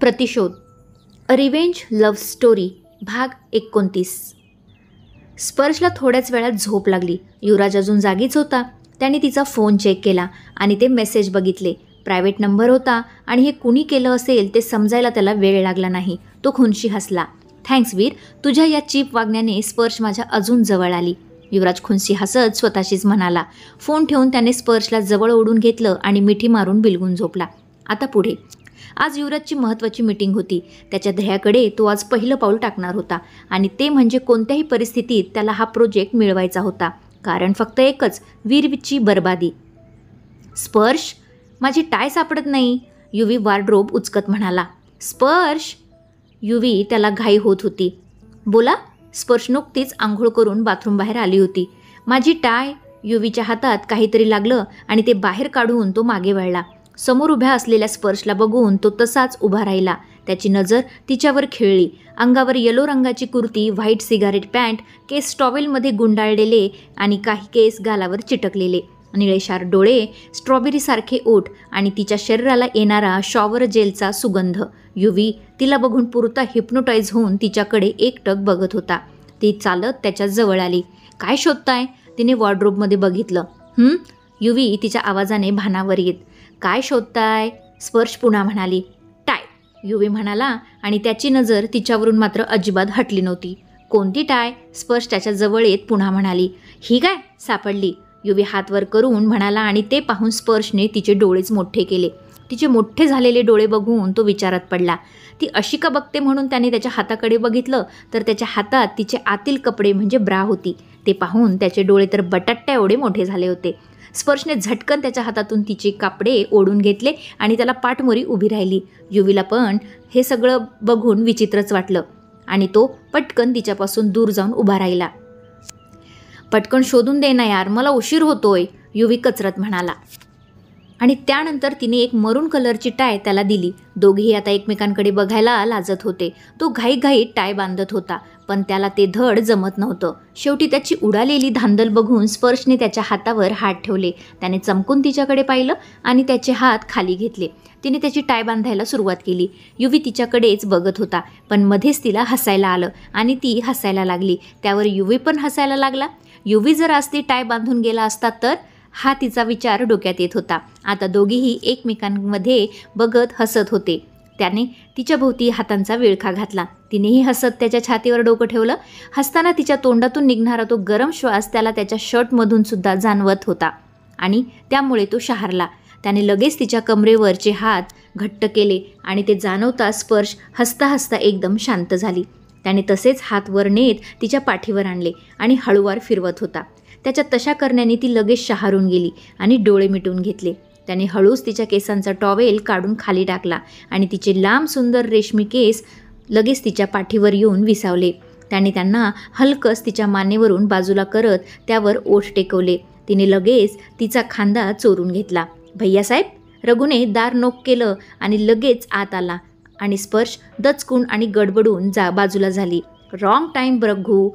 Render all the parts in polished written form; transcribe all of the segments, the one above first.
प्रतिशोध, a revenge love story, भाग 29. स्पर्शला थोड्याच वेळात झोप लागली. युवराज अजून जागीच होता. त्याने तिचा फोन चेक केला आणि ते मेसेज बघितले. प्रायव्हेट नंबर होता आणि हे कुणी केलं असेल ते समजायला त्याला वेळ लागला नाही. तो खुनशी हसला. थँक्स वीर, तुझ्या या चीप वागण्याने स्पर्श माझ्या अजून जवळ आली. युवराज खुनशी हसत स्वतःशीच म्हणाला. फोन ठेवून त्याने स्पर्शला जवळ ओढून घेतलं आणि मिठी मारून बिलगून झोपला. आता पुढे. आज युवराजची महत्त्वाची मीटिंग होती. त्याच्या ध्येयाकडे तो आज पहिलं पाऊल टाकणार होता आणि ते म्हणजे कोणत्याही परिस्थितीत त्याला हा प्रोजेक्ट मिळवायचा होता. कारण फक्त एकच, वीरची बर्बादी. स्पर्श, माझी टाय सापडत नाही, युवी वार्डरोब उचकत म्हणाला. स्पर्श, युवी त्याला घाई होत होती. बोला. स्पर्श नुकतीच आंघोळ करून बाथरूम बाहेर आली होती. माझी टाय. युवीच्या हातात काहीतरी लागलं आणि ते बाहेर काढून तो मागे वळला. समोर उभ्या असलेल्या स्पर्शला बघून तो तसाच उभा राहिला. त्याची नजर तिच्यावर खेळली. अंगावर येलो रंगाची कुर्ती, व्हाईट सिगारेट पॅन्ट, केस टॉवेलमध्ये गुंडाळलेले आणि काही केस गालावर चिटकलेले, निळेशार डोळे, स्ट्रॉबेरीसारखे ओठ आणि तिच्या शरीराला येणारा शॉवर जेलचा सुगंध. युवी तिला बघून पुरता हिप्नोटाईज होऊन तिच्याकडे एकटक बघत होता. ती चालत त्याच्या जवळ आली. काय शोधताय? तिने वॉर्डरोबमध्ये बघितलं. युवी तिच्या आवाजाने भानावर येत. काय शोधताय? स्पर्श पुन्हा म्हणाली. टाय, युवी म्हणाला आणि त्याची नजर तिच्यावरून मात्र अजिबात हटली नव्हती. कोणती टाय? स्पर्श त्याच्या जवळ येत पुन्हा म्हणाली. ही काय? सापडली, युवी हात वर करून म्हणाला आणि ते पाहून स्पर्शने तिचे डोळेच मोठे केले. तिचे मोठे झालेले डोळे बघून तो विचारात पडला. ती अशी का बघते म्हणून त्याने त्याच्या हाताकडे बघितलं तर त्याच्या हातात तिचे आतील कपडे म्हणजे ब्रा होती. ते पाहून त्याचे डोळे तर बटाट्या एवढे मोठे झाले होते. स्पर्शने झटकन त्याच्या हातातून तिचे कापडे ओढून घेतले आणि त्याला पाठमोरी उभी राहिली. युवीला पण हे सगळं बघून विचित्रच वाटलं आणि तो पटकन तिच्यापासून दूर जाऊन उभा राहिला. पटकन शोधून दे ना यार, मला उशीर होतोय, युवी कचरत म्हणाला. आणि त्यानंतर तिने एक मरून कलरची टाय त्याला दिली. दोघेही आता एकमेकांकडे बघायला लाजत होते. तो घाईघाईत टाय बांधत होता पण त्याला ते धड जमत नव्हतं. शेवटी त्याची उडालेली धांदल बघून स्पर्शने त्याच्या हातावर हात ठेवले. त्याने चमकून तिच्याकडे पाहिलं आणि त्याचे हात खाली घेतले. तिने त्याची टाय बांधायला सुरुवात केली. युवी तिच्याकडेच बघत होता पण मध्येच तिला हसायला आलं आणि ती हसायला लागली. त्यावर युवी पण हसायला लागला. युवी जर आज ती टाय बांधून गेला असता तर, हा तिचा विचार डोक्यात येत होता. आता दोघीही एकमेकांमध्ये बघत हसत होते. त्याने तिच्या भोवती हातांचा विळखा घातला. तिनेही हसत त्याच्या छातीवर डोकं ठेवलं. हसताना तिच्या तोंडातून निघणारा तो गरम श्वास त्याला त्याच्या शर्टमधून सुद्धा जाणवत होता आणि त्यामुळे तो शहारला. त्याने लगेच तिच्या कमरेवरचे हात घट्ट केले आणि ते जाणवता स्पर्श हसता हसता एकदम शांत झाली. त्याने तसेच हात वर नेत तिच्या पाठीवर आणले आणि हळूवार फिरवत होता. त्याच्या तशा करण्याने ती लगेच शहारून गेली आणि डोळे मिटून घेतले. त्याने हळूच तिच्या केसांचा टॉवेल काढून खाली टाकला आणि तिचे लांब सुंदर रेशमी केस लगेच तिच्या पाठीवर येऊन विसावले. त्याने त्यांना हलकस तिच्या मानेवरून बाजूला करत त्यावर ओठ टेकवले. तिने लगेच तिचा खांदा चोरून घेतला. भैयासाहेब, रघुने दार नोक केलं आणि लगेच आत आला आणि स्पर्श दचकून आणि गडबडून बाजूला झाली. रॉंग टाईम रघु,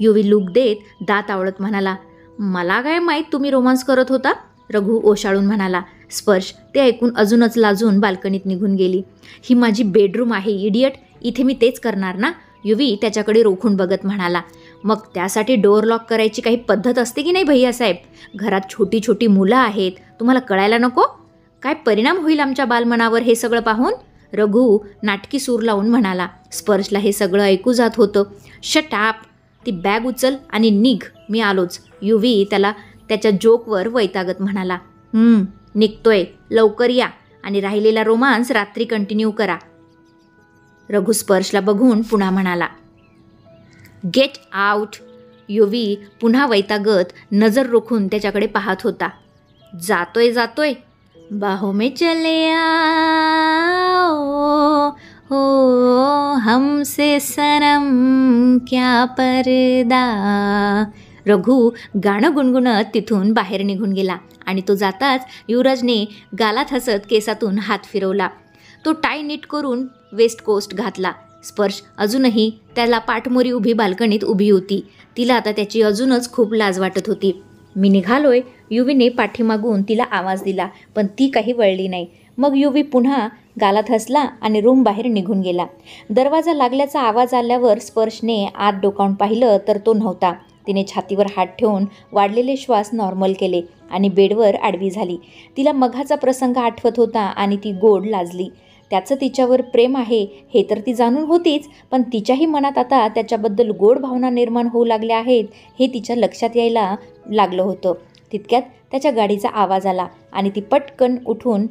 युवी लूक देत दात आवळत म्हणाला. मला काय माहीत तुम्ही रोमांस करत होता, रघु ओशाळून म्हणाला. स्पर्श ते ऐकून अजूनच लाजून बाल्कनीत निघून गेली. ही माझी बेडरूम आहे इडियट, इथे मी तेच करणार ना, युवी त्याच्याकडे रोखून बघत म्हणाला. मग त्यासाठी डोअर लॉक करायची काही पद्धत असते की नाही भैयासाहेब? घरात छोटी छोटी मुलं आहेत, तुम्हाला कळायला नको? काय परिणाम होईल आमच्या बालमनावर हे सगळं पाहून, रघु नाटकी सूर लावून म्हणाला. स्पर्शला हे सगळं ऐकू जात होतं. शट आप, ती बॅग उचल आणि निघ, मी आलोच, युवी त्याला त्याच्या जोकवर वैतागत म्हणाला. निघतोय, लवकर या आणि राहिलेला रोमांस रात्री कंटिन्यू करा, रघु स्पर्शला बघून पुन्हा म्हणाला. गेट आउट, युवी पुन्हा वैतागत नजर रोखून त्याच्याकडे पाहत होता. जातोय जातोय, बाहों में चले आओ हो हमसे सनम क्या पर्दा. रघु गाणं गुणगुणत तिथून बाहेर निघून गेला आणि तो जाताच युवराजने गालात हसत केसातून हात फिरवला. तो टाय नीट करून वेस्ट कोस्ट घातला. स्पर्श अजूनही त्याला पाठमोरी उभी बाल्कनीत उभी होती. तिला आता त्याची अजूनच खूप लाज वाटत होती. मी निघालोय, युवीने पाठीमागून तिला आवाज दिला पण ती काही वळली नाही. मग युवी पुन्हा गालात हसला आणि रूम बाहेर निघून गेला. दरवाजा लागल्याचा आवाज आल्यावर स्पर्शने आत डोकावून पाहिलं तर तो नव्हता. तिने छातीवर हात ठेवून वाढलेले श्वास नॉर्मल केले आणि बेडवर आडवी झाली. तिला मघाचा प्रसंग आठवत होता आणि ती गोड लाजली. त्याचं तिच्यावर प्रेम आहे हे तर ती जाणून होतीच, पण तिच्याही मनात आता त्याच्याबद्दल गोड भावना निर्माण होऊ लागल्या आहेत हे तिच्या लक्षात यायला लागलं होतं. तितक्यात त्याच्या गाडीचा आवाज आला आणि ती पटकन उठून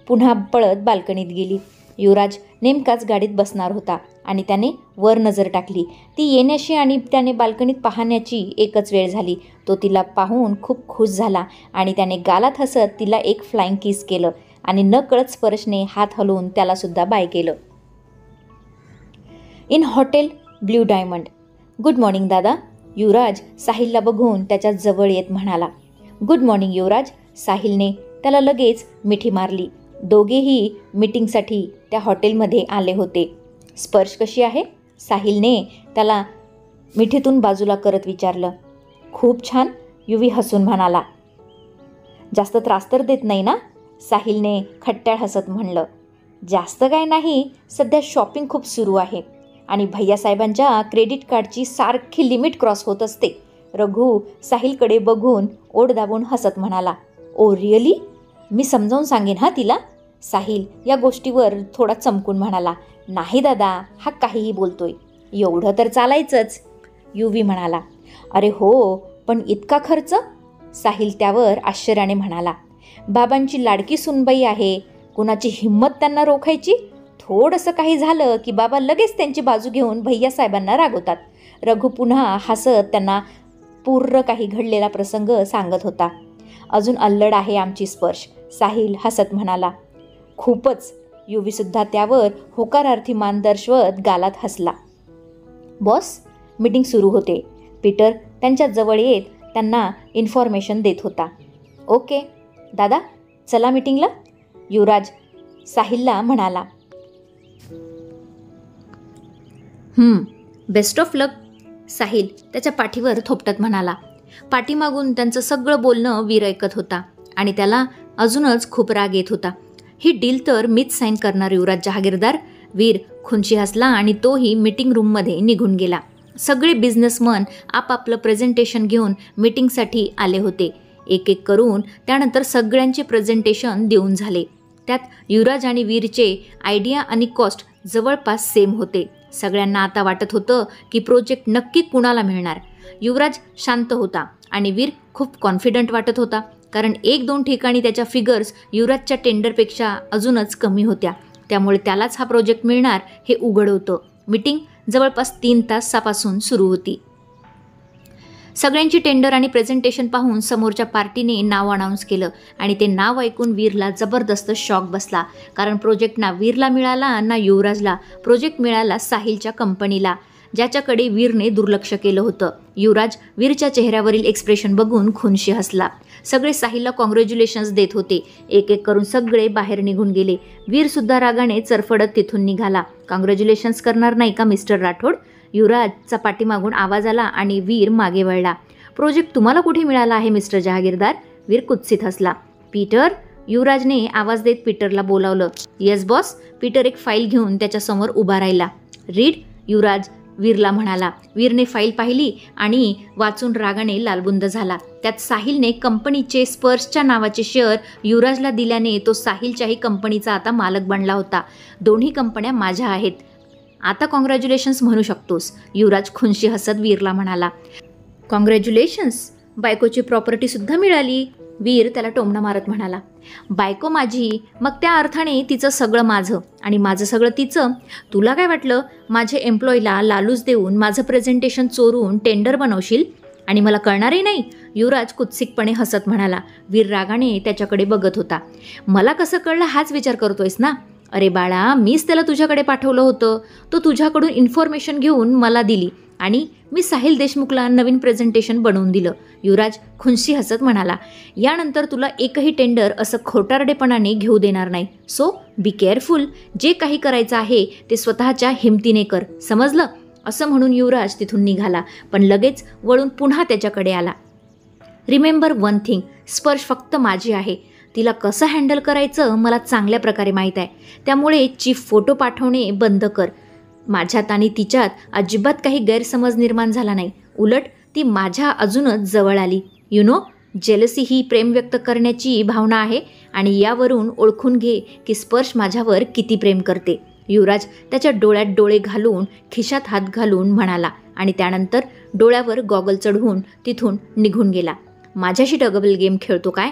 पुन्हा पळत बाल्कनीत गेली. युवराज नेमकाच गाडीत बसणार होता आणि त्याने वर नजर टाकली. ती येण्याशी आणि त्याने बाल्कनीत पाहण्याची एकच वेळ झाली. तो तिला पाहून खूप खुश झाला आणि त्याने गालात हसत तिला एक फ्लाइंग किस केलं आणि नकळत स्पर्शने हात हलवून त्यालासुद्धा बाय केलं. In hotel blue diamond. Good morning दादा. युवराज साहिलला बघून त्याच्या जवळ येत म्हणाला. गुड मॉर्निंग युवराज. साहिलने त्याला लगेच मिठी मारली. दोघेही मीटिंगसाठी त्या हॉटेलमध्ये आले होते. स्पर्श कशी आहे? साहिलने त्याला मिठीतून बाजूला करत विचारलं. खूप छान. युवी हसून म्हणाला. जास्त त्रास तर देत नाही ना? साहिलने खट्ट्याळ हसत म्हणलं. जास्त काय नाही, सध्या शॉपिंग खूप सुरू आहे आणि भैयासाहेबांच्या क्रेडिट कार्डची सारखी लिमिट क्रॉस होत असते. रघु साहिलकडे बघून ओठ दाबून हसत म्हणाला. Oh really? मी समजावून सांगेन हा तिला. साहिल या गोष्टीवर थोडा चमकून म्हणाला. नाही दादा, हा काहीही बोलतोय. एवढं तर चालायचंच, युवी म्हणाला. अरे हो, पण इतका खर्च? साहिल त्यावर आश्चर्याने म्हणाला. बाबांची लाडकी सुनबाई आहे, कुणाची हिंमत त्यांना रोखायची? थोडंसं काही झालं की बाबा लगेच त्यांची बाजू घेऊन भैयासाहेबांना रागवतात. रघु पुन्हा हसत त्यांना पूर्ण काही घडलेला प्रसंग सांगत होता. अजून अल्लड आहे आमची स्पर्श, साहिल हसत म्हणाला. खूपच. युवीसुद्धा त्यावर होकारार्थी मान दर्शवत गालात हसला. बॉस, मीटिंग सुरू होते. पीटर त्यांच्या जवळ येत त्यांना इन्फॉर्मेशन देत होता. ओके दादा, चला मीटिंगला, युवराज साहिलला म्हणाला. बेस्ट ऑफ लक, साहिल त्याच्या पाठीवर थोपटत म्हणाला. पाठीमागून त्यांचं सगळं बोलणं वीर ऐकत होता आणि त्याला अजूनच खूप राग येत होता. ही डील तर मीच साईन करणार युवराज जहागीरदार. वीर खुनशी हसला आणि तोही मीटिंग रूममध्ये निघून गेला. सगळे बिझनेसमन आपापलं प्रेझेंटेशन घेऊन मीटिंगसाठी आले होते. एक एक करून त्यानंतर सगळ्यांचे प्रेझेंटेशन देऊन झाले. त्यात युवराज आणि वीरचे आयडिया आणि कॉस्ट जवळपास सेम होते. सगळ्यांना आता वाटत होतं की प्रोजेक्ट नक्की कुणाला मिळणार. युवराज शांत होता आणि वीर खूप कॉन्फिडंट वाटत होता, कारण 1-2 ठिकाणी त्याच्या फिगर्स युवराजच्या टेंडरपेक्षा अजूनच कमी होत्या. त्यामुळे त्यालाच हा प्रोजेक्ट मिळणार हे उघड होतं. मीटिंग जवळपास 3 तासापासून सुरू होती. सगळ्यांची टेंडर आणि प्रेझेंटेशन पाहून समोरच्या पार्टीने नाव अनाऊन्स केलं आणि ते नाव ऐकून वीरला जबरदस्त शॉक बसला, कारण प्रोजेक्ट ना वीरला मिळाला ना युवराजला. प्रोजेक्ट मिळाला साहिलच्या कंपनीला, ज्याच्याकडे वीरने दुर्लक्ष केलं होतं. युवराज वीरच्या चेहऱ्यावरील एक्सप्रेशन बघून खुनशी हसला. सगळे साहिलला कॉंग्रॅच्युलेशन्स देत होते. एक एक करून सगळे बाहेर निघून गेले. वीरसुद्धा रागाने चरफडत तिथून निघाला. कॉंग्रॅच्युलेशन्स करणार नाही का मिस्टर राठोड? युवराजचा पाठीमागून आवाज आला आणि वीर मागे वळला. प्रोजेक्ट तुम्हाला कुठे मिळाला आहे मिस्टर जहागीरदार? वीर कुत्सित हसला. पीटर, युवराजने आवाज देत पीटरला बोलावलं. Yes boss. पीटर एक फाईल घेऊन त्याच्यासमोर उभा राहिला. रीड, युवराज वीरला म्हणाला. वीरने फाईल पाहिली आणि वाचून रागाने लालबुंद झाला. त्यात साहिलने कंपनीचे स्पर्शच्या नावाचे शेअर युवराजला दिल्याने तो साहिलच्याही कंपनीचा आता मालक बनला होता. दोन्ही कंपन्या माझ्या आहेत. आता कॉंग्रॅच्युलेशन्स म्हणू शकतोस, युवराज खुनशी हसत वीरला म्हणाला. कॉंग्रॅच्युलेशन्स? बायकोची प्रॉपर्टीसुद्धा मिळाली? वीर त्याला टोमणा मारत म्हणाला. बायको माझी, मग त्या अर्थाने तिचं सगळं माझं आणि माझं सगळं तिचं. तुला काय वाटलं माझे एम्प्लॉईला लालूच देऊन माझं प्रेझेंटेशन चोरून टेंडर बनवशील आणि मला कळणारही नाही? युवराज कुत्सिकपणे हसत म्हणाला. वीर रागाने त्याच्याकडे बघत होता. मला कसं कळलं हाच विचार करतोयस ना? अरे बाळा, मीच त्याला तुझ्याकडे पाठवलं होतं. तो तुझ्याकडून इन्फॉर्मेशन घेऊन मला दिली आणि मी साहिल देशमुखला नवीन प्रेझेंटेशन बनवून दिलं, युवराज खुनशी हसत म्हणाला. यानंतर तुला एकही टेंडर असं खोटारडेपणाने घेऊ देणार नाही. So be careful. जे काही करायचं आहे ते स्वतःच्या हिमतीने कर, समजलं? असं म्हणून युवराज तिथून निघाला, पण लगेच वळून पुन्हा त्याच्याकडे आला. रिमेंबर वन थिंग, स्पर्श फक्त माझी आहे. तिला कसं हँडल करायचं मला चांगल्या प्रकारे माहीत आहे. त्यामुळे चीफ फोटो पाठवणे बंद कर. माझ्यात आणि तिच्यात अजिबात काही गैरसमज निर्माण झाला नाही. उलट ती माझ्या अजूनच जवळ आली. जेलसी ही प्रेम व्यक्त करण्याची भावना आहे आणि यावरून ओळखून घे की स्पर्श माझ्यावर किती प्रेम करते. युवराज त्याच्या डोळ्यात डोळे घालून खिशात हात घालून म्हणाला आणि त्यानंतर डोळ्यावर गॉगल चढवून तिथून निघून गेला. माझ्याशी डबल गेम खेळतो काय?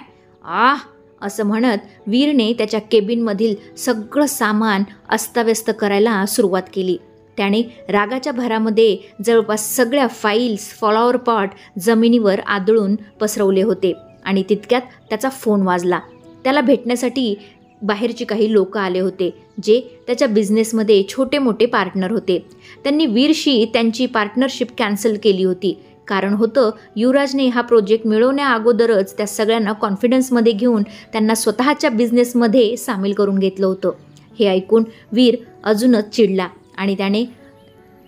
असं म्हणत वीरने त्याच्या केबिनमधील सगळं सामान अस्ताव्यस्त करायला सुरुवात केली. त्याने रागाच्या भरामध्ये जवळपास सगळ्या फाईल्स फ्लॉवर पॉट जमिनीवर आदळून पसरवले होते आणि तितक्यात त्याचा फोन वाजला. त्याला भेटण्यासाठी बाहेरची काही लोक आले होते जे त्याच्या बिझनेसमध्ये छोटे मोठे पार्टनर होते. त्यांनी वीरशी त्यांची पार्टनरशिप कॅन्सल केली होती. कारण होतं युवराजने हा प्रोजेक्ट मिळवण्याअगोदरच त्या सगळ्यांना कॉन्फिडन्समध्ये घेऊन त्यांना स्वतःच्या बिझनेसमध्ये सामील करून घेतलं होतं. हे ऐकून वीर अजूनच चिडला आणि त्याने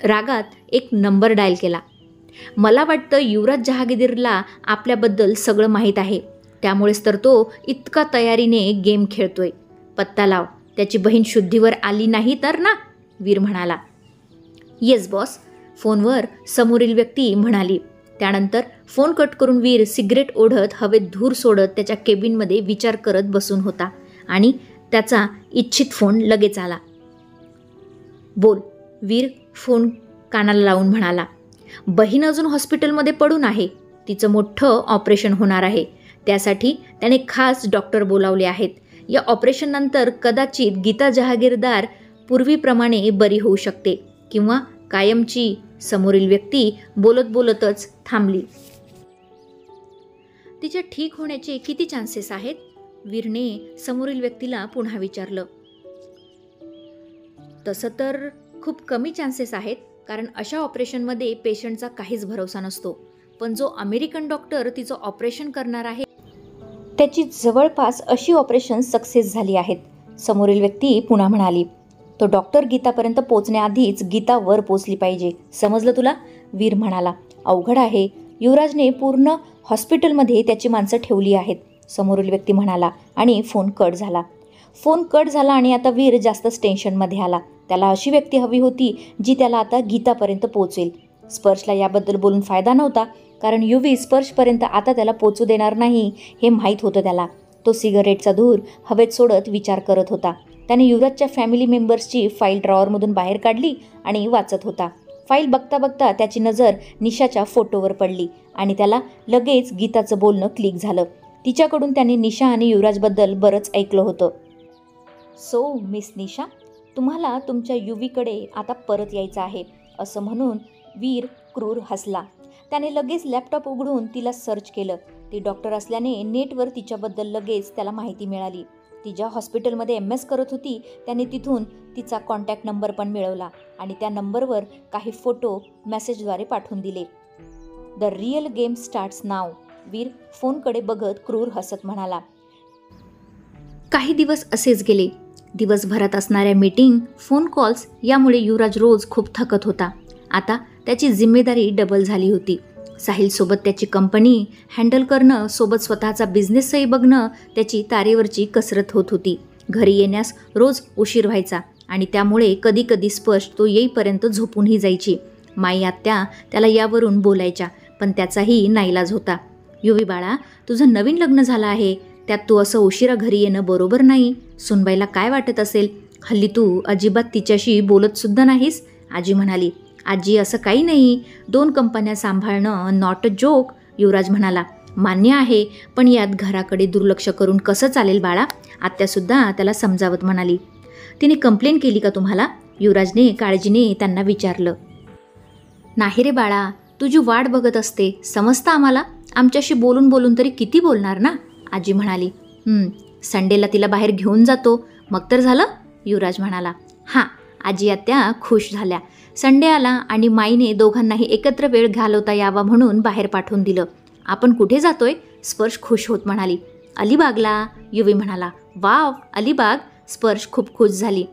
रागात एक नंबर डायल केला. मला वाटतं युवराज जहागीरला आपल्याबद्दल सगळं माहीत आहे, त्यामुळेच तर तो इतका तयारीने गेम खेळतोय. पत्ता लाव, त्याची बहीण शुद्धीवर आली नाही तर ना, वीर म्हणाला. येस बॉस, फोनवर समोरील व्यक्ती म्हणाली. त्यानंतर फोन कट करून वीर सिगरेट ओढत हवेत धूर सोडत त्याच्या केबिनमध्ये विचार करत बसून होता आणि त्याचा इच्छित फोन लगेच आला. बोल, वीर फोन कानाला लावून म्हणाला. बहीण अजून हॉस्पिटलमध्ये पडून आहे. तिचं मोठं ऑपरेशन होणार आहे. त्यासाठी त्याने खास डॉक्टर बोलावले आहेत. या ऑपरेशननंतर कदाचित गीता जहागीरदार पूर्वीप्रमाणे बरी होऊ शकते किंवा कायमची. समोरील व्यक्ती बोलत बोलतच थांबली. तिच्या ठीक होण्याचे किती चान्सेस आहेत? वीरने समोरील व्यक्तीला पुन्हा विचारलं. तसं तर खूप कमी चान्सेस आहेत, कारण अशा ऑपरेशनमध्ये पेशंटचा काहीच भरोसा नसतो. पण जो अमेरिकन डॉक्टर तिचं ऑपरेशन करणार आहे त्याची जवळपास अशी ऑपरेशन सक्सेस झाली आहेत. समोरील व्यक्ती पुन्हा म्हणाली. तो डॉक्टर गीतापर्यंत पोचण्याआधीच गीता वर पोचली पाहिजे, समजलं तुला? वीर म्हणाला. अवघड आहे. युवराजने पूर्ण हॉस्पिटलमध्ये त्याची माणसं ठेवली आहेत, समोरील व्यक्ती म्हणाला आणि फोन कट झाला आणि आता वीर जास्तच टेन्शनमध्ये आला. त्याला अशी व्यक्ती हवी होती जी त्याला आता गीतापर्यंत पोचेल. स्पर्शला याबद्दल बोलून फायदा नव्हता, कारण युवी स्पर्शपर्यंत आता त्याला पोचू देणार नाही हे माहीत होतं त्याला. तो सिगारेटचा धूर हवेत सोडत विचार करत होता. त्याने युवराजच्या फॅमिली मेंबर्सची फाईल ड्रॉवरमधून बाहेर काढली आणि वाचत होता. फाईल बघता बघता त्याची नजर निशाच्या फोटोवर पडली आणि त्याला लगेच गीताचं बोलणं क्लिक झालं. तिच्याकडून त्याने निशा आणि युवराजबद्दल बरंच ऐकलं होतं. सो मिस निशा, तुम्हाला तुमच्या युवीकडे आता परत यायचं आहे, असं म्हणून वीर क्रूर हसला. त्याने लगेच लॅपटॉप उघडून तिला सर्च केलं. ती डॉक्टर असल्याने नेटवर तिच्याबद्दल लगेच त्याला माहिती मिळाली. ती ज्या हॉस्पिटलमध्ये MS करत होती त्याने तिथून तिचा कॉन्टॅक्ट नंबर पण मिळवला आणि त्या नंबरवर काही फोटो मेसेजद्वारे पाठवून दिले. द रिअल गेम स्टार्ट्स नाव, वीर फोनकडे बघत क्रूर हसत म्हणाला. काही दिवस असेच गेले. दिवसभरात असणाऱ्या मीटिंग, फोन कॉल्स यामुळे युवराज रोज खूप थकत होता. आता त्याची जिम्मेदारी डबल झाली होती. साहिलसोबत त्याची कंपनी हँडल करणं, सोबत स्वतःचा बिझनेसही बघणं त्याची तारेवरची कसरत होत होती. घरी येण्यास रोज उशीर व्हायचा आणि त्यामुळे कधीकधी स्पर्श तो येईपर्यंत झोपूनही जायची. माई आत्या त्याला यावरून बोलायच्या, पण त्याचाही नाईलाज होता. युवी बाळा, तुझं नवीन लग्न झालं आहे, त्यात तू असं उशिरा घरी येणं बरोबर नाही. सुनबाईला काय वाटत असेल? हल्ली तू अजिबात तिच्याशी बोलत सुद्धा नाहीस, आजी म्हणाली. आजी, असं काही नाही. 2 कंपन्या सांभाळणं नॉट अ जोक, युवराज म्हणाला. मान्य आहे, पण यात घराकडे दुर्लक्ष करून कसं चालेल बाळा? आत्यासुद्धा त्याला समजावत म्हणाली. तिने कंप्लेन केली का तुम्हाला? युवराजने काळजीने त्यांना विचारलं. नाही रे बाळा, तुझी वाट बघत असते, समजतं आम्हाला. आमच्याशी बोलून बोलून तरी किती बोलणार ना, आजी म्हणाली. संडेला तिला बाहेर घेऊन जातो, मग तर झालं, युवराज म्हणाला. हां, आजी आत्या खुश झाल्या. संडे आला आणि माईने दोघांनाही एकत्र वेळ घालवता यावा म्हणून बाहेर पाठवून दिलं. आपण कुठे जातोय? स्पर्श खुश होत म्हणाली. अलिबागला, युवी म्हणाला. वाव, अलिबाग? स्पर्श खूप खुश झाली.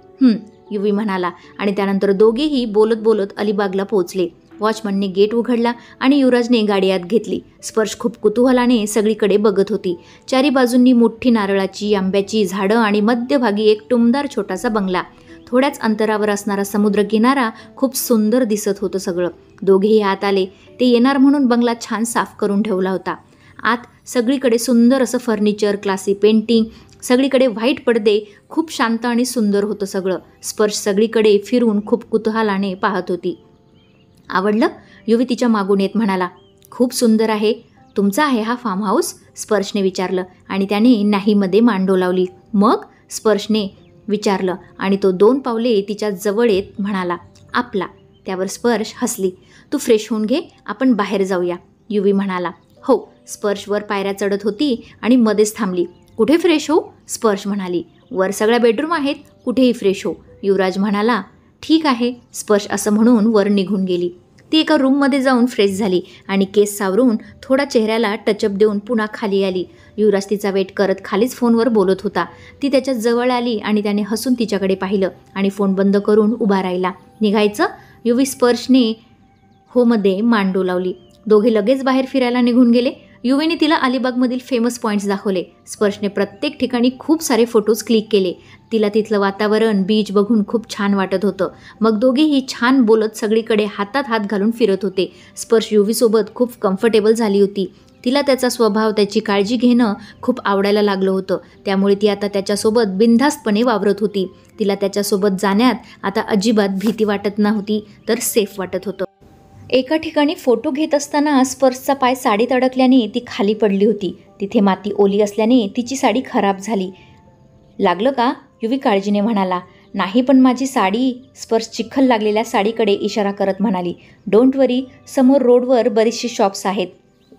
युवी म्हणाला आणि त्यानंतर दोघेही बोलत बोलत अलिबागला पोहोचले. वॉचमनने गेट उघडला आणि युवराजने गाडी आत घेतली. स्पर्श खूप कुतूहलाने सगळीकडे बघत होती. चारी बाजूंनी मोठी नारळाची, आंब्याची झाडं आणि मध्यभागी एक टुमदार छोटासा बंगला. थोड्याच अंतरावर असणारा समुद्र किनारा खूप सुंदर दिसत होतं सगळं. दोघेही आत आले. ते येणार म्हणून बंगला छान साफ करून ठेवला होता. आत सगळीकडे सुंदर असं फर्निचर, क्लासी पेंटिंग, सगळीकडे व्हाईट पडदे, खूप शांत आणि सुंदर होतं सगळं. स्पर्श सगळीकडे फिरून खूप कुतूहलाने पाहत होती. आवडलं? युवी तिच्या मागून येत म्हणाला. खूप सुंदर आहे. तुमचा आहे हा फार्म हाऊस? स्पर्शने विचारलं आणि त्याने नाहीमध्ये मान डोलावली. मग? स्पर्शने विचारलं आणि तो 2 पावले तिच्या जवळ येत म्हणाला, आपला. त्यावर स्पर्श हसली. तू फ्रेश होऊन घे, आपण बाहेर जाऊया, युवी म्हणाला. हो. स्पर्श वर पायऱ्या चढत होती आणि मध्येच थांबली. कुठे फ्रेश हो? स्पर्श म्हणाली. वर सगळ्या बेडरूम आहेत, कुठेही फ्रेश हो, युवराज म्हणाला. ठीक आहे. स्पर्श असं म्हणून वर निघून गेली. ती एका रूममध्ये जाऊन फ्रेश झाली आणि केस सावरून थोडा चेहऱ्याला टचअप देऊन पुन्हा खाली आली. युवराज तिचा वेट करत खालीच फोनवर बोलत होता. ती त्याच्या जवळ आली आणि त्याने हसून तिच्याकडे पाहिलं आणि फोन बंद करून उभा राहिला. निघायचं? युवी स्पर्शने होमध्ये मान डोलावली. दोघे लगेच बाहेर फिरायला निघून गेले. युवीने तिला अलिबागमधील फेमस पॉईंट्स दाखवले. स्पर्शने प्रत्येक ठिकाणी खूप सारे फोटोज क्लिक केले. तिला तिथलं वातावरण, बीच बघून खूप छान वाटत होतं. मग दोघेही छान बोलत सगळीकडे हातात हात घालून फिरत होते. स्पर्श युवीसोबत खूप कम्फर्टेबल झाली होती. तिला त्याचा स्वभाव, त्याची काळजी घेणं खूप आवडायला लागलं होतं. त्यामुळे ती आता त्याच्यासोबत बिनधास्तपणे वावरत होती. तिला त्याच्यासोबत जाण्यात आता अजिबात भीती वाटत नव्हती, तर सेफ वाटत होतं. एका ठिकाणी फोटो घेत असताना स्पर्शचा पाय साडीत अडकल्याने ती खाली पडली होती. तिथे माती ओली असल्याने तिची साडी खराब झाली. लागलं का? युवी काळजीने म्हणाला. नाही, पण माझी साडी. स्पर्श चिखल लागलेल्या साडीकडे इशारा करत म्हणाली. डोंट वरी, समोर रोडवर बरीचशी शॉप्स आहेत,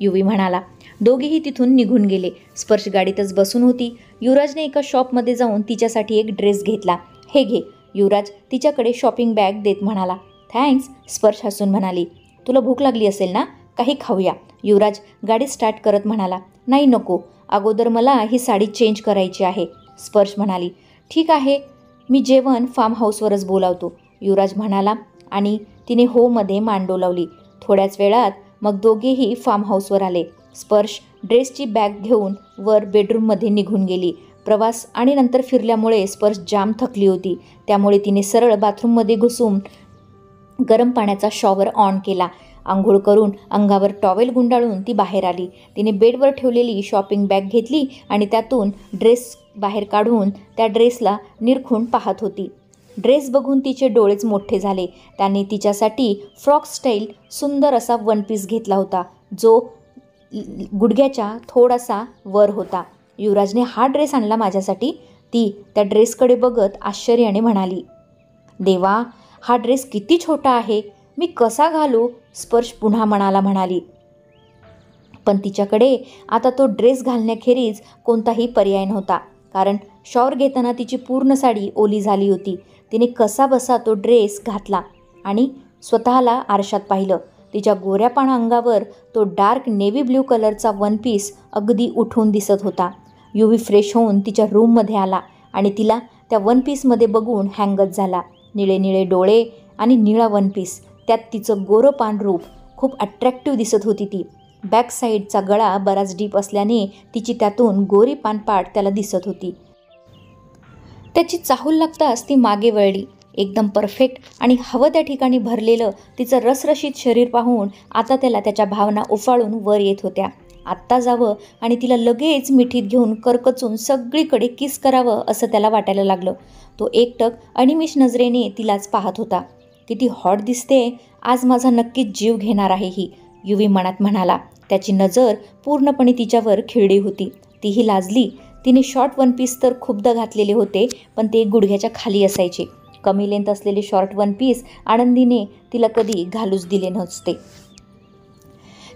युवी म्हणाला. दोघेही तिथून निघून गेले. स्पर्श गाडीतच बसून होती. युवराजने एका शॉपमध्ये जाऊन तिच्यासाठी एक ड्रेस घेतला. हे घे, युवराज तिच्याकडे शॉपिंग बॅग देत म्हणाला. थँक्स, स्पर्श हसून म्हणाली. तुला भूक लागली असेल ना, काही खाऊया, युवराज गाडी स्टार्ट करत म्हणाला. नाही, नको, अगोदर मला ही साडी चेंज करायची आहे, स्पर्श म्हणाली. ठीक आहे, मी जेवण फार्म हाऊसवरच बोलावतो, युवराज म्हणाला आणि तिने होमध्ये मान डोलावली. थोड्याच वेळात मग दोघेही फार्म हाऊसवर आले. स्पर्श ड्रेसची बॅग घेऊन वर बेडरूममध्ये निघून गेली. प्रवास आणि नंतर फिरल्यामुळे स्पर्श जाम थकली होती. त्यामुळे तिने सरळ बाथरूममध्ये घुसून गरम पाण्याचा शॉवर ऑन केला. आंघोळ करून अंगावर टॉवेल गुंडाळून ती बाहेर आली. तिने बेडवर ठेवलेली शॉपिंग बॅग घेतली आणि त्यातून ड्रेस बाहेर काढून त्या ड्रेसला निरखून पाहत होती. ड्रेस बघून तिचे डोळेच मोठे झाले. त्याने तिच्यासाठी फ्रॉक स्टाईल सुंदर असा वन पीस घेतला होता, जो गुडघ्याच्या थोडासा वर होता. युवराजने हा ड्रेस आणला माझ्यासाठी, ती त्या ड्रेसकडे बघत आश्चर्याने म्हणाली. देवा, हा ड्रेस किती छोटा आहे, मी कसा घालू, स्पर्श पुन्हा मनाला म्हणाली. पण तिच्याकडे आता तो ड्रेस घालण्याखेरीज कोणताही पर्याय नव्हता, कारण शॉवर घेताना तिची पूर्ण साडी ओली झाली होती. तिने कसा बसा तो ड्रेस घातला आणि स्वतःला आरशात पाहिलं. तिच्या गोऱ्यापाना अंगावर तो डार्क नेव्ही ब्ल्यू कलरचा वन पीस अगदी उठून दिसत होता. युवी फ्रेश होऊन तिच्या रूममध्ये आला आणि तिला त्या वन पीसमध्ये बघून हँगच झाला. निळे निळे डोळे आणि निळा वन पीस, त्यात तिचं गोरंपान रूप, खूप अट्रॅक्टिव्ह दिसत होती ती. बॅक साईडचा गळा बराच डीप असल्याने तिची त्यातून गोरी पानपाट त्याला दिसत होती. त्याची चाहूल लागताच ती मागे वळली. एकदम परफेक्ट आणि हवं त्या ठिकाणी भरलेलं तिचं रसरशीत शरीर पाहून आता त्याला त्याच्या भावना उफाळून वर येत होत्या. आत्ता जावं आणि तिला लगेच मिठीत घेऊन करकचून सगळीकडे किस करावं असं त्याला वाटायला लागलं. तो एकटक अनिमिष नजरेने तिलाच पाहत होता. किती हॉट दिसते, आज माझा नक्कीच जीव घेणार आहे ही, युवी मनात म्हणाला. त्याची नजर पूर्णपणे तिच्यावर खिळली होती. तीही लाजली. तिने शॉर्ट वन पीस तर खूपदा घातलेले होते, पण ते गुडघ्याच्या खाली असायचे. कमी लेंथ असलेले शॉर्ट वन पीस आनंदीने तिला कधी घालूच दिले नसते.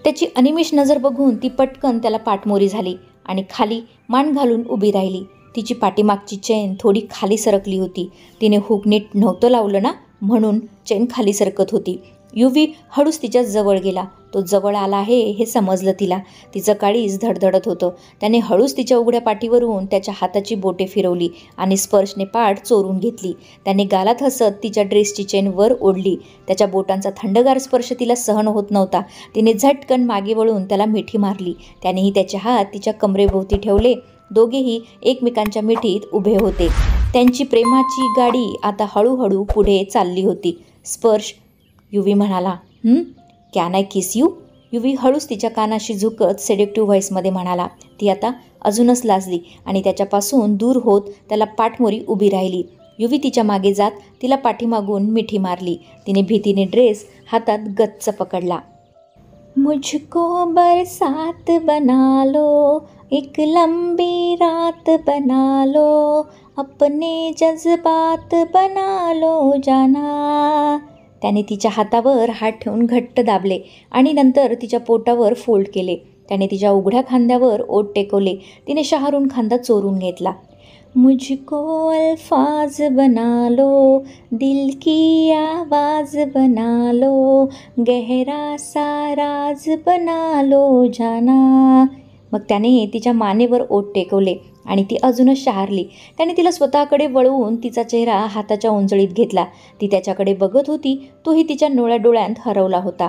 त्याची अनिमिष नजर बघून ती पटकन त्याला पाठमोरी झाली आणि खाली मान घालून उभी राहिली. तिची पाठीमागची चेन थोडी खाली सरकली होती. तिने हुक नीट नव्हतं लावलं ना, म्हणून चेन खाली सरकत होती. युवी हळूच तिच्या जवळ गेला. तो जवळ आला आहे हे समजलं तिला. तिचं काळीज धडधडत होतं. त्याने हळूच तिच्या उघड्या पाठीवरून त्याच्या हाताची बोटे फिरवली आणि स्पर्शने पाठ चोरून घेतली. त्याने गालात हसत तिच्या ड्रेसची चेन वर ओढली. त्याच्या बोटांचा थंडगार स्पर्श तिला सहन होत नव्हता. तिने झटकन मागे वळून त्याला मिठी मारली. त्यानेही त्याचे हात तिच्या कमरेभोवती ठेवले. दोघेही एकमेकांच्या मिठीत उभे होते. त्यांची प्रेमाची गाडी आता हळूहळू पुढे चालली होती. स्पर्श, युवी म्हणाला, कॅन आय किस यू? युवी हळूच तिच्या कानाशी झुकत सेडेक्टिव्ह व्हॉईसमध्ये म्हणाला. ती आता अजूनच लाजली आणि त्याच्यापासून दूर होत त्याला पाठमोरी उभी राहिली. युवी तिच्या मागे जात तिला पाठीमागून मिठी मारली. तिने भीतीने ड्रेस हातात गच्च पकडला. मुझको बरसात बना लो, एक लंबी रात बना लो, अपने जज्बात बना लो जाना. त्याने तिच्या हातावर हात ठेवून घट्ट दाबले आणि नंतर तिच्या पोटावर फोल्ड केले. त्याने तिच्या उघड्या खांद्यावर ओठ टेकवले. तिने शहारून खांदा चोरून घेतला. मुझको अल्फाज बना लो, दिल की आवाज़ बना लो, गहरा सा राज बना लो जाना. मग त्याने तिच्या मानेवर ओठ टेकवले आणि ती अजूनच शहारली. त्याने तिला स्वतःकडे वळवून तिचा चेहरा हाताच्या उंजळीत घेतला. ती त्याच्याकडे बघत होती. तोही तिच्या नोळ्या डोळ्यांत हरवला होता.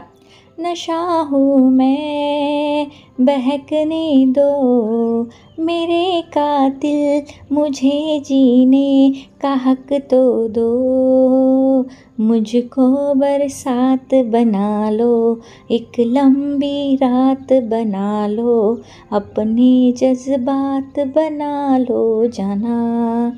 नशा हूँ मैं, बहकने दो मेरे कातिल, मुझे जीने का हक तो दो, मुझको बरसात बना लो, एक लंबी रात बना लो, अपने जज्बात बना लो जाना.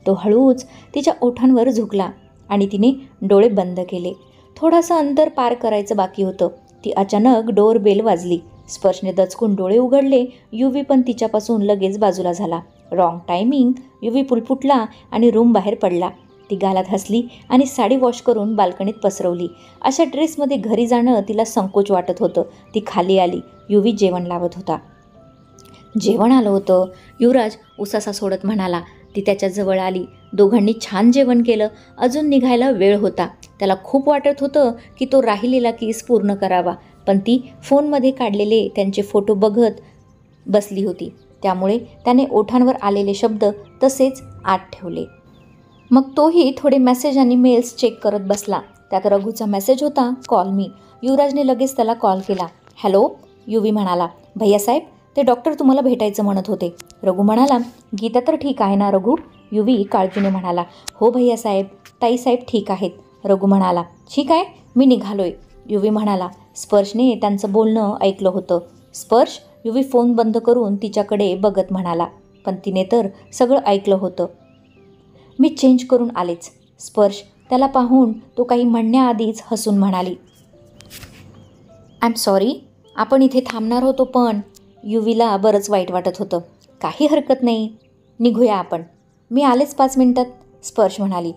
तो हळूच तिच्या ओठांवर झुकला आणि तिने डोळे बंद केले. थोडासा अंतर पार करायचं बाकी होतं. ती अचानक डोअर बेल वाजली. स्पर्शने दचकून डोळे उघडले. युवी पण तिच्यापासून लगेच बाजूला झाला. Wrong timing. युवी पुलपुटला आणि रूम बाहेर पडला. ती गालात हसली आणि साडी वॉश करून बाल्कनीत पसरवली. अशा ड्रेसमध्ये घरी जाणं तिला संकोच वाटत होतं. ती खाली आली. युवी जेवण लावत होता. जेवण आलं होतं, युवराज उसासा सोडत म्हणाला. ती त्याच्या जवळ आली. दोघांनी छान जेवण केलं. अजून निघायला वेळ होता. त्याला खूप वाटत होतं की तो राहिलेला किस पूर्ण करावा, पण ती फोनमध्ये काढलेले त्यांचे फोटो बघत बसली होती. त्यामुळे त्याने ओठांवर आलेले शब्द तसेच आत ठेवले. मग तोही थोडे मेसेज आणि मेल्स चेक करत बसला. त्यात रघुचा मेसेज होता, कॉल मी. युवराजने लगेच त्याला कॉल केला. हॅलो, युवी म्हणाला. भैयासाहेब, ते डॉक्टर तुम्हाला भेटायचं म्हणत होते. रघु म्हणाला, गीता तर ठीक आहे ना रघु? युवी काळजीने म्हणाला. हो भैयासाहेब, ताईसाहेब ठीक आहेत. रघु म्हणाला, ठीक आहे, मी निघालोय. युवी म्हणाला. स्पर्शने त्यांचं बोलणं ऐकलं होतं. स्पर्श, युवी फोन बंद करून तिच्याकडे बघत म्हणाला. पण तिने तर सगळं ऐकलं होतं. मी चेंज करून आलेच. स्पर्श त्याला पाहून तो काही म्हणण्याआधीच हसून म्हणाली. आय एम सॉरी, आपण इथे थांबणार होतो पण. युवीला बरंच वाईट वाटत होतं. काही हरकत नाही, निघूया आपण. मी आलेच 5 मिनिटात, स्पर्श म्हणाली.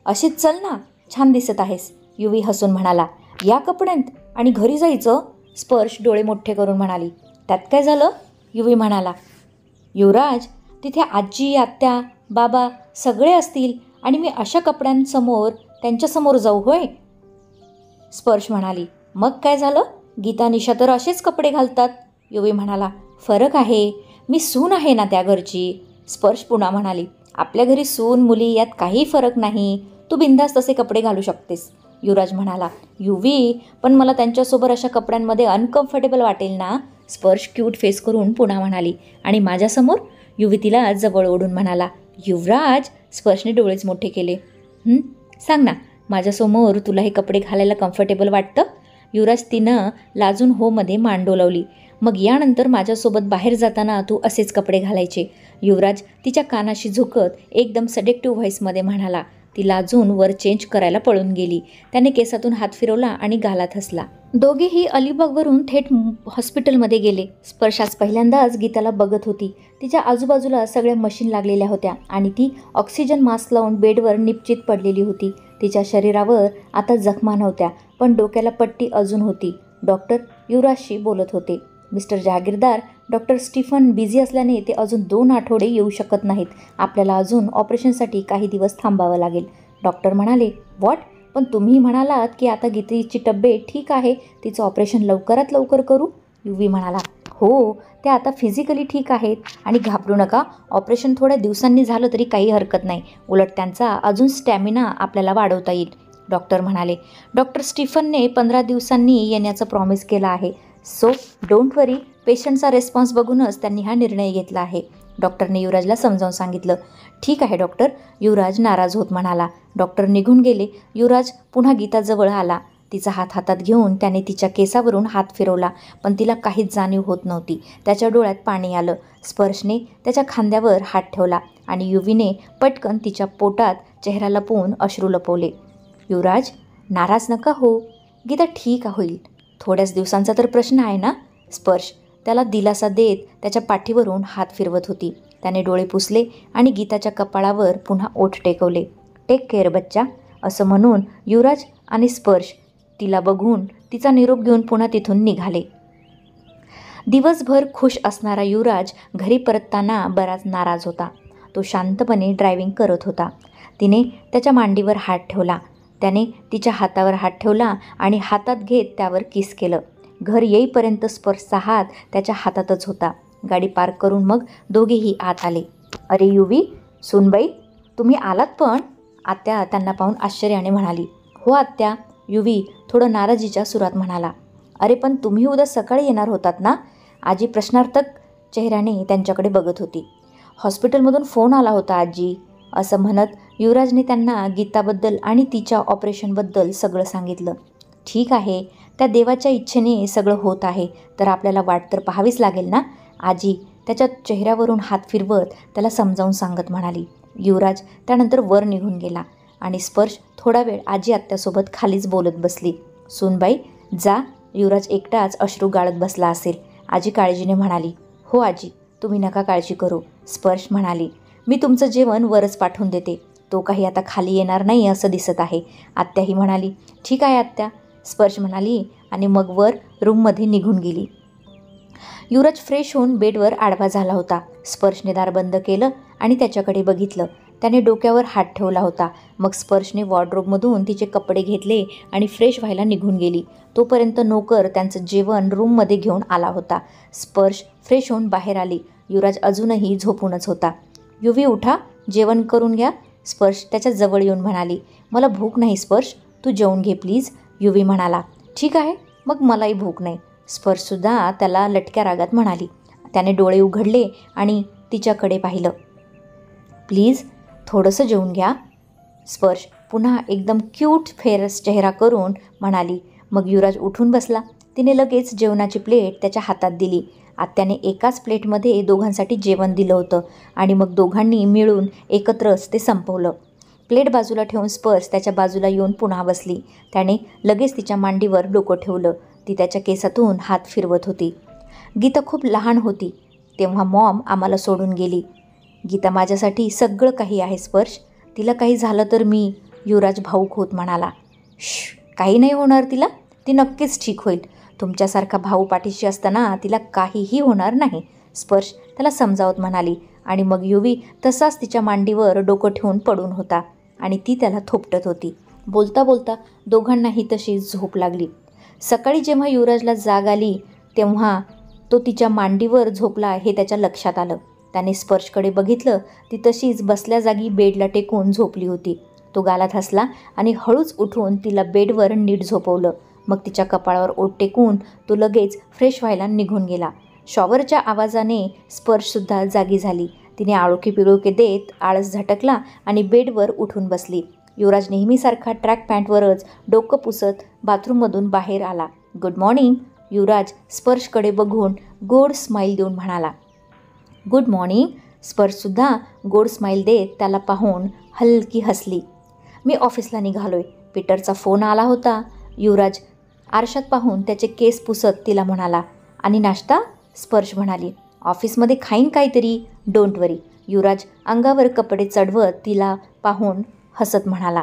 अशीच चल ना, छान दिसत आहेस. युवी हसून म्हणाला. या कपड्यांत आणि घरी जायचं? स्पर्श डोळे मोठे करून म्हणाली. त्यात काय झालं? युवी म्हणाला. युवराज, तिथे आजी, आत्या, बाबा सगळे असतील आणि मी अशा कपड्यांसमोर त्यांच्यासमोर जाऊ होय? स्पर्श म्हणाली. मग काय झालं? गीता, निशा तर असेच कपडे घालतात. युवी म्हणाला. फरक आहे, मी सून आहे ना त्या घरची. स्पर्श पुन्हा म्हणाली. आपल्या घरी सून मुली यात काही फरक नाही. तू बिंदास तसे कपडे घालू शकतेस. युवराज म्हणाला. युवी, पण मला त्यांच्यासोबत अशा कपड्यांमध्ये अनकम्फर्टेबल वाटेल ना. स्पर्श क्यूट फेस करून पुन्हा म्हणाली. आणि माझ्यासमोर? युवी तिला जवळ ओढून म्हणाला. युवराज, स्पर्शने डोळेच मोठे केले. सांग ना, माझ्यासमोर तुला हे कपडे घालायला कम्फर्टेबल वाटतं? युवराज तिनं लाजून हो मध्ये मान डोलावली. मग यानंतर माझ्यासोबत बाहेर जाताना तू असेच कपडे घालायचे. युवराज तिच्या कानाशी झुकत एकदम सडेक्टिव्ह व्हॉईसमध्ये म्हणाला. ती लाजून वर चेंज करायला पळून गेली. त्याने केसातून हात फिरवला आणि गालात हसला. दोघेही अलिबागवरून थेट हॉस्पिटलमध्ये गेले. स्पर्श आज पहिल्यांदाच गीताला बघत होती. तिच्या आजूबाजूला सगळ्या मशीन लागलेल्या होत्या आणि ती ऑक्सिजन मास्क लावून बेडवर निपचित पडलेली होती. तिच्या शरीरावर आता जखमा नव्हत्या, पण डोक्याला पट्टी अजून होती. डॉक्टर युवराजशी बोलत होते. Mister Jahagirdar, doctor Stephen busy असल्याने ते अजून 2 आठवडे येऊ शकत नाहीत. आपल्याला अजून ऑपरेशनसाठी काही दिवस थांबावं लागेल. डॉक्टर म्हणाले. व्हॉट? पण तुम्ही म्हणालात की आता गीतेची तब्येत ठीक आहे, तिचं ऑपरेशन लवकरात लवकर करू. युवी म्हणाला, हो, ते आता फिजिकली ठीक आहेत आणि घाबरू नका. ऑपरेशन थोड्या दिवसांनी झालं तरी काही हरकत नाही. उलट त्यांचा अजून स्टॅमिना आपल्याला वाढवता येईल, डॉक्टर म्हणाले. डॉक्टर स्टीफनने 15 दिवसांनी येण्याचं प्रॉमिस केलं आहे. सो डोंट वरी. पेशंटचा रिस्पॉन्स बघूनच त्यांनी हा निर्णय घेतला आहे, डॉक्टरने युवराजला समजावून सांगितलं. ठीक आहे डॉक्टर, युवराज नाराज होत म्हणाला. डॉक्टर निघून गेले. युवराज पुन्हा गीताजवळ आला. तिचा हात हातात घेऊन त्याने तिच्या केसावरून हात फिरवला, पण तिला काहीच जाणीव होत नव्हती. त्याच्या डोळ्यात पाणी आलं. स्पर्शने त्याच्या खांद्यावर हात ठेवला आणि युवीने पटकन तिच्या पोटात चेहरा लपवून अश्रू लपवले. युवराज, नाराज नका हो. गीता ठीक होईल. थोड्याच दिवसांचा तर प्रश्न आहे ना. स्पर्श त्याला दिलासा देत त्याच्या पाठीवरून हात फिरवत होती. त्याने डोळे पुसले आणि गीताच्या कपाळावर पुन्हा ओठ टेकवले. टेक केअर बच्चा, असं म्हणून युवराज आणि स्पर्श तिला बघून तिचा निरोप घेऊन पुन्हा तिथून निघाले. दिवसभर खुश असणारा युवराज घरी परतताना बराच नाराज होता. तो शांतपणे ड्रायव्हिंग करत होता. तिने त्याच्या मांडीवर हात ठेवला. त्याने तिच्या हातावर हात ठेवला आणि हातात घेत त्यावर किस केलं. घर येईपर्यंत स्पर्शचा हात त्याच्या हातातच होता. गाडी पार्क करून मग दोघेही आत आले. अरे युवी, सूनबाई, तुम्ही आलात पण? आत्या त्यांना पाहून आश्चर्याने म्हणाली. हो आत्या, युवी थोडं नाराजीच्या सुरात म्हणाला. अरे पण तुम्ही उद्या सकाळी येणार होतात ना? आजी प्रश्नार्थक चेहऱ्याने त्यांच्याकडे बघत होती. हॉस्पिटलमधून फोन आला होता आजी, असं म्हणत युवराजने त्यांना गीताबद्दल आणि तिच्या ऑपरेशनबद्दल सगळं सांगितलं. ठीक आहे, त्या देवाच्या इच्छेने सगळं होत आहे, तर आपल्याला वाट तर पाहावीच लागेल ना, आजी त्याच्या चेहऱ्यावरून हात फिरवत त्याला समजावून सांगत म्हणाली. युवराज त्यानंतर वर निघून गेला आणि स्पर्श थोडा वेळ आजी आत्यासोबत खालीच बोलत बसली. सूनबाई जा, युवराज एकटाच अश्रू गाळत बसला असेल, आजी काळजीने म्हणाली. हो आजी, तुम्ही नका काळजी करू, स्पर्श म्हणाली. मी तुमचं जेवण वरच पाठवून देते. तो काही आता खाली येणार नाही असं दिसत आहे, आत्याही म्हणाली. ठीक आहे आत्या, स्पर्श म्हणाली आणि मग वर रूममध्ये निघून गेली. युवराज फ्रेश होऊन बेडवर आडवा झाला होता. स्पर्शने दार बंद केलं आणि त्याच्याकडे बघितलं. त्याने डोक्यावर हात ठेवला होता. मग स्पर्शने वॉर्डरोबमधून तिचे कपडे घेतले आणि फ्रेश व्हायला निघून गेली. तोपर्यंत नोकर त्यांचं जेवण रूममध्ये घेऊन आला होता. स्पर्श फ्रेश होऊन बाहेर आली. युवराज अजूनही झोपूनच होता. युवी उठा, जेवण करून घ्या, स्पर्श त्याच्या जवळ येऊन म्हणाली. मला भूक नाही स्पर्श, तू जेवून घे प्लीज, युवी म्हणाला. ठीक आहे, मग मलाही भूक नाही, स्पर्शसुद्धा त्याला लटक्या रागात म्हणाली. त्याने डोळे उघडले आणि तिच्याकडे पाहिलं. प्लीज थोडंसं जेवून घ्या, स्पर्श पुन्हा एकदम क्यूट फेरस चेहरा करून म्हणाली. मग युवराज उठून बसला. तिने लगेच जेवणाची प्लेट त्याच्या हातात दिली. आत्याने एकाच प्लेटमध्ये दोघांसाठी जेवण दिलं होतं आणि मग दोघांनी मिळून एकत्रच ते संपवलं. प्लेट बाजूला ठेवून स्पर्श त्याच्या बाजूला येऊन पुन्हा बसली. त्याने लगेच तिच्या मांडीवर डोकं ठेवलं. ती त्याच्या केसातून हात फिरवत होती. गीता खूप लहान होती तेव्हा मॉम आम्हाला सोडून गेली. गीता माझ्यासाठी सगळं काही आहे स्पर्श, तिला काही झालं तर मी, युवराज भाऊक होत म्हणाला. काही नाही होणार तिला, ती नक्कीच ठीक होईल. तुमच्यासारखा भाऊ पाठीशी असताना तिला काहीही होणार नाही, स्पर्श त्याला समजावत म्हणाली. आणि मग युवी तसाच तिच्या मांडीवर डोकं ठेवून पडून होता आणि ती त्याला थोपटत होती. बोलता बोलता दोघांनाही तशी झोप लागली. सकाळी जेव्हा युवराजला जाग आली तेव्हा तो तिच्या मांडीवर झोपला हे त्याच्या लक्षात आलं. त्याने स्पर्शकडे बघितलं. ती तशीच बसल्या जागी बेडला टेकून झोपली होती. तो गालात हसला आणि हळूच उठून तिला बेडवर नीट झोपवलं. मग तिच्या कपाळावर ओठ टेकून तो लगेच फ्रेश व्हायला निघून गेला. शॉवरच्या आवाजाने स्पर्शसुद्धा जागी झाली. तिने आळोखे पिळोखे देत आळस झटकला आणि बेडवर उठून बसली. युवराज नेहमीसारखा ट्रॅक पॅन्टवरच डोकं पुसत बाथरूममधून बाहेर आला. गुड मॉर्निंग, युवराज स्पर्शकडे बघून गोड स्माईल देऊन म्हणाला. गुड मॉर्निंग, स्पर्शसुद्धा गोड स्माईल देत त्याला पाहून हलकी हसली. मी ऑफिसला निघालोय, पीटरचा फोन आला होता, युवराज आरशात पाहून त्याचे केस पुसत तिला म्हणाला. आणि नाश्ता, स्पर्श म्हणाली. ऑफिसमध्ये खाईन काहीतरी, डोंट वरी, युवराज अंगावर कपडे चढवत तिला पाहून हसत म्हणाला.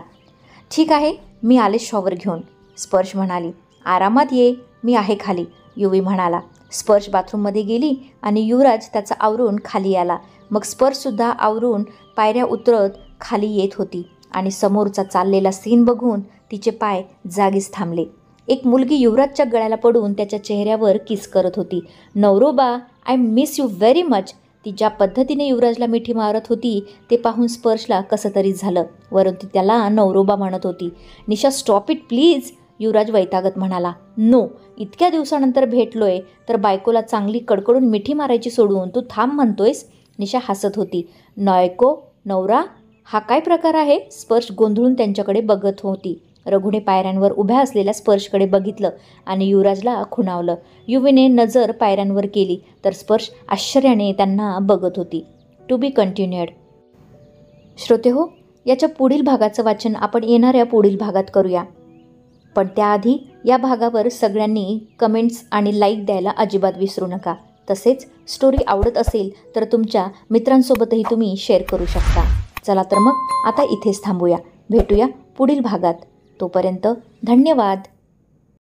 ठीक आहे, मी आले शॉवर घेऊन, स्पर्श म्हणाली. आरामात ये, मी आहे खाली, युवी म्हणाला. स्पर्श बाथरूममध्ये गेली आणि युवराज त्याचा आवरून खाली आला. मग स्पर्शसुद्धा आवरून पायऱ्या उतरत खाली येत होती आणि समोरचा चाललेला सीन बघून तिचे पाय जागीच थांबले. एक मुलगी युवराजच्या गळ्याला पडून त्याच्या चेहऱ्यावर किस करत होती. नवरोबा, I miss you very much. ती ज्या पद्धतीने युवराजला मिठी मारत होती ते पाहून स्पर्शला कसं तरी झालं. वरून ती त्याला नवरोबा म्हणत होती. निशा, स्टॉप इट प्लीज. युवराज वैतागत म्हणाला. नो, इतक्या दिवसानंतर भेटलोय तर बायकोला चांगली कडकडून मिठी मारायची सोडून तू थांब म्हणतोयस. निशा हसत होती. नयको, नवरा, हा काय प्रकार आहे? स्पर्श गोंधळून त्यांच्याकडे बघत होती. रघुने पायऱ्यांवर उभ्या असलेल्या स्पर्शकडे बघितलं आणि युवराजला खुणावलं. युवीने नजर पायऱ्यांवर केली तर स्पर्श आश्चर्याने त्यांना बघत होती. To be कंटिन्युअड. श्रोते हो, याच्या पुढील भागाचं वाचन आपण येणाऱ्या पुढील भागात करूया. पण त्याआधी या भागावर सगळ्यांनी कमेंट्स आणि लाईक द्यायला अजिबात विसरू नका. तसेच स्टोरी आवडत असेल तर तुमच्या मित्रांसोबतही तुम्ही शेअर करू शकता. चला तर मग आता इथेच थांबूया. भेटूया पुढील भागात. तोपर्यंत धन्यवाद.